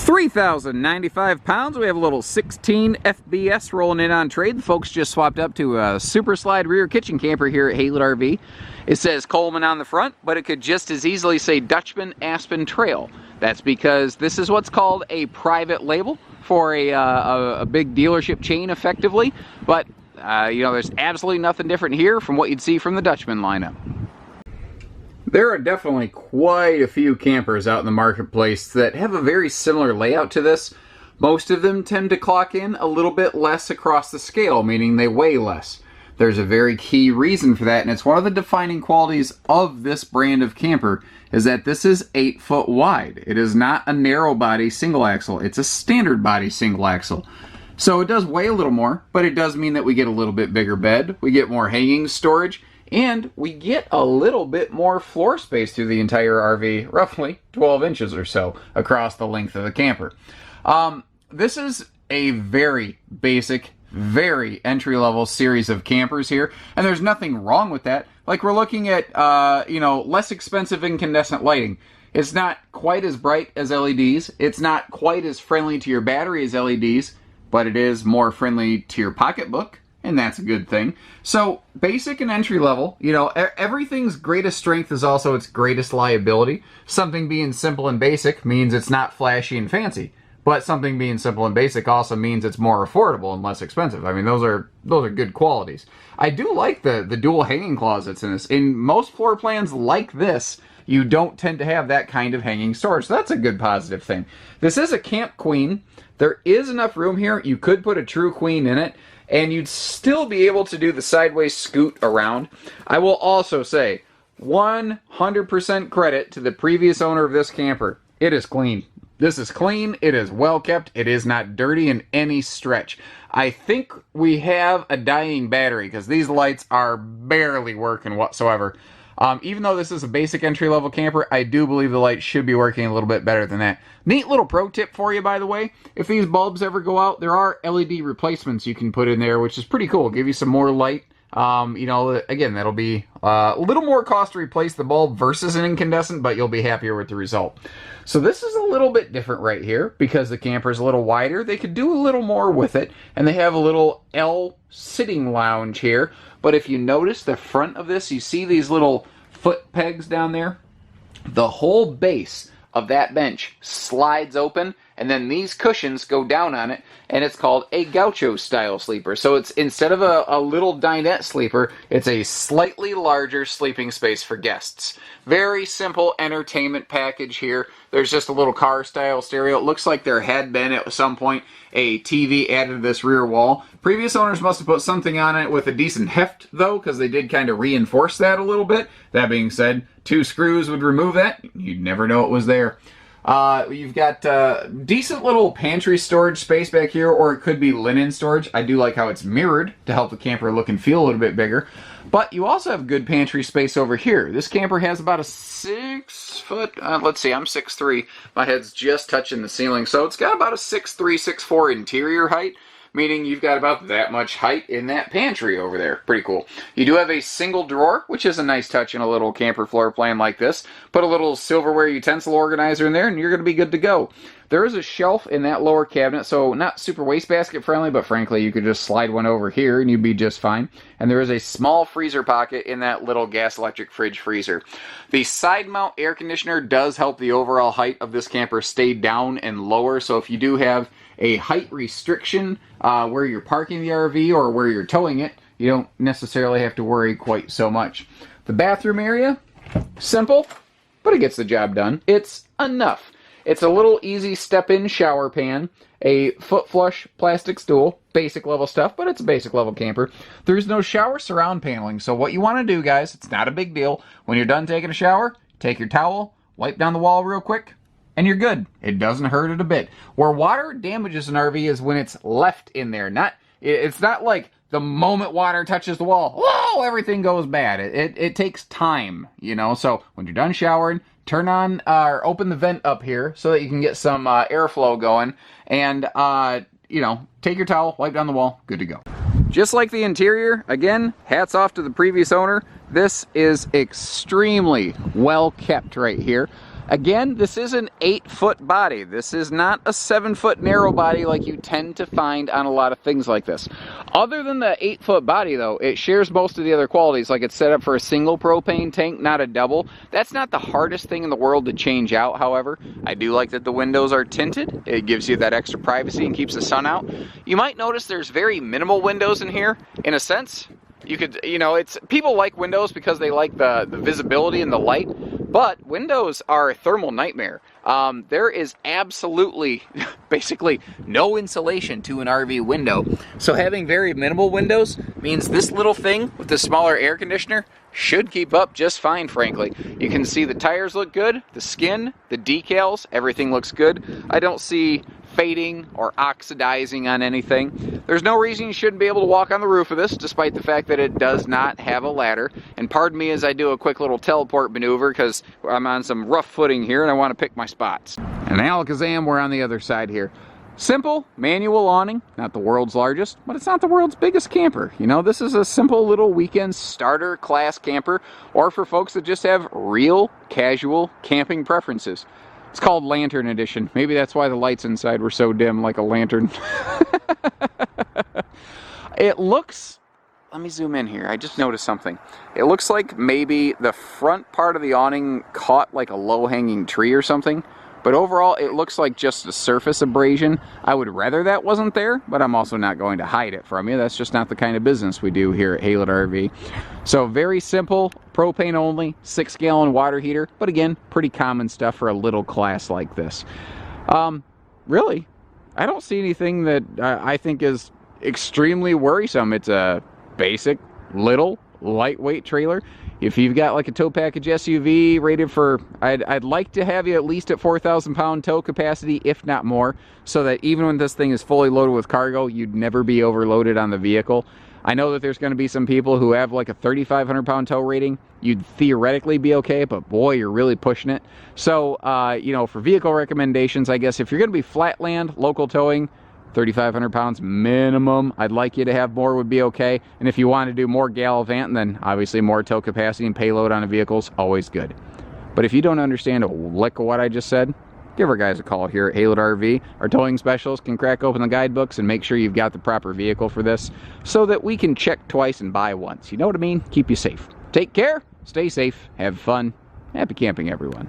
3,095 pounds. We have a little 16 FBS rolling in on trade. The folks just swapped up to a Super Slide rear kitchen camper here at Haylett RV. It says Coleman on the front, but it could just as easily say Dutchmen Aspen Trail. That's because this is what's called a private label for a big dealership chain, effectively. But you know, there's absolutely nothing different here from what you'd see from the Dutchmen lineup. There are definitely quite a few campers out in the marketplace that have a very similar layout to this. Most of them tend to clock in a little bit less across the scale, meaning they weigh less. There's a very key reason for that, and it's one of the defining qualities of this brand of camper, is that this is 8 foot wide. It is not a narrow body single axle, it's a standard body single axle. So it does weigh a little more, but it does mean that we get a little bit bigger bed, we get more hanging storage, and we get a little bit more floor space through the entire RV, roughly 12 inches or so across the length of the camper. This is a very basic, very entry-level series of campers here, and there's nothing wrong with that. Like, we're looking at, you know, less expensive incandescent lighting. It's not quite as bright as LEDs. It's not quite as friendly to your battery as LEDs, but it is more friendly to your pocketbook, and that's a good thing. So, basic and entry level, you know, everything's greatest strength is also its greatest liability. Something being simple and basic means it's not flashy and fancy. But something being simple and basic also means it's more affordable and less expensive. I mean, those are good qualities. I do like the dual hanging closets in this. In most floor plans like this, you don't tend to have that kind of hanging storage. So that's a good positive thing. This is a camp queen. There is enough room here. You could put a true queen in it, and you'd still be able to do the sideways scoot around. I will also say 100% credit to the previous owner of this camper. It is clean. This is clean, it is well kept, it is not dirty in any stretch. I think we have a dying battery because these lights are barely working whatsoever. Even though this is a basic entry-level camper, I do believe the lights should be working a little bit better than that. Neat little pro tip for you, by the way. If these bulbs ever go out, there are LED replacements you can put in there, which is pretty cool. Give you some more light. You know, again, that'll be a little more cost to replace the bulb versus an incandescent, but you'll be happier with the result. So this is a little bit different right here because the camper is a little wider. They could do a little more with it, and they have a little L sitting lounge here. But if you notice the front of this, you see these little foot pegs down there? The whole base of that bench slides open, and then these cushions go down on it, and it's called a gaucho style sleeper. So it's, instead of a little dinette sleeper, it's a slightly larger sleeping space for guests. Very simple entertainment package here. There's just a little car style stereo. It looks like there had been at some point a TV added to this rear wall. Previous owners must have put something on it with a decent heft though, because they did kind of reinforce that a little bit. That being said, 2 screws would remove that. You'd never know it was there. You've got decent little pantry storage space back here, or it could be linen storage. I do like how it's mirrored to help the camper look and feel a little bit bigger. But you also have good pantry space over here. This camper has about a 6 foot, let's see, I'm 6'3". My head's just touching the ceiling. So it's got about a 6'3", 6'4" interior height, meaning you've got about that much height in that pantry over there. Pretty cool. You do have a single drawer, which is a nice touch in a little camper floor plan like this. Put a little silverware utensil organizer in there, and you're going to be good to go. There is a shelf in that lower cabinet, so not super wastebasket friendly, but frankly, you could just slide one over here and you'd be just fine. And there is a small freezer pocket in that little gas electric fridge freezer. The side mount air conditioner does help the overall height of this camper stay down and lower, so if you do have a height restriction where you're parking the RV or where you're towing it, you don't necessarily have to worry quite so much. The bathroom area, simple, but it gets the job done. It's enough. It's a little easy step-in shower pan, a foot flush plastic stool, basic level stuff, but it's a basic level camper. There's no shower surround paneling, so what you want to do, guys, it's not a big deal. When you're done taking a shower, take your towel, wipe down the wall real quick, and you're good. It doesn't hurt it a bit. Where water damages an RV is when it's left in there. It's not like the moment water touches the wall, whoa, everything goes bad. It takes time, you know. So when you're done showering, turn on or open the vent up here so that you can get some airflow going, and you know, take your towel, wipe down the wall, good to go. Just like the interior, again, hats off to the previous owner. This is extremely well kept right here. Again, this is an 8-foot body. This is not a 7-foot narrow body like you tend to find on a lot of things like this. Other than the 8-foot body though, it shares most of the other qualities, like it's set up for a single propane tank, not a double. That's not the hardest thing in the world to change out, however. I do like that the windows are tinted. It gives you that extra privacy and keeps the sun out. You might notice there's very minimal windows in here, in a sense. You could, you know, it's people like windows because they like the visibility and the light, but windows are a thermal nightmare. There is absolutely, basically, no insulation to an RV window. So having very minimal windows means this little thing with the smaller air conditioner should keep up just fine, frankly. You can see the tires look good, the skin, the decals, everything looks good. I don't see fading or oxidizing on anything. There's no reason you shouldn't be able to walk on the roof of this, despite the fact that it does not have a ladder. And pardon me as I do a quick little teleport maneuver, because I'm on some rough footing here and I want to pick my spots. And Alakazam, we're on the other side here. Simple manual awning, not the world's largest, but it's not the world's biggest camper. You know, this is a simple little weekend starter class camper, or for folks that just have real casual camping preferences. It's called Lantern Edition. Maybe that's why the lights inside were so dim, like a lantern. It looks, let me zoom in here. I just noticed something. It looks like maybe the front part of the awning caught like a low-hanging tree or something. But overall, it looks like just a surface abrasion. I would rather that wasn't there, but I'm also not going to hide it from you. That's just not the kind of business we do here at Haylett RV. So very simple, propane only, 6-gallon water heater. But again, pretty common stuff for a little class like this. Really, I don't see anything that I think is extremely worrisome. It's a basic, little, lightweight trailer. If you've got like a tow package SUV rated for, I'd like to have you at least at 4,000 pound tow capacity, if not more, so that even when this thing is fully loaded with cargo, you'd never be overloaded on the vehicle. I know that there's going to be some people who have like a 3,500 pound tow rating. You'd theoretically be okay, but boy, you're really pushing it. So, you know, for vehicle recommendations, I guess if you're going to be flatland, local towing, 3,500 pounds minimum. I'd like you to have more would be okay. And if you want to do more gallivanting, then obviously more tow capacity and payload on a vehicle is always good. But if you don't understand a lick of what I just said, give our guys a call here at Haylett RV. Our towing specialist can crack open the guidebooks and make sure you've got the proper vehicle for this so that we can check twice and buy once. You know what I mean? Keep you safe. Take care, stay safe, have fun. Happy camping, everyone.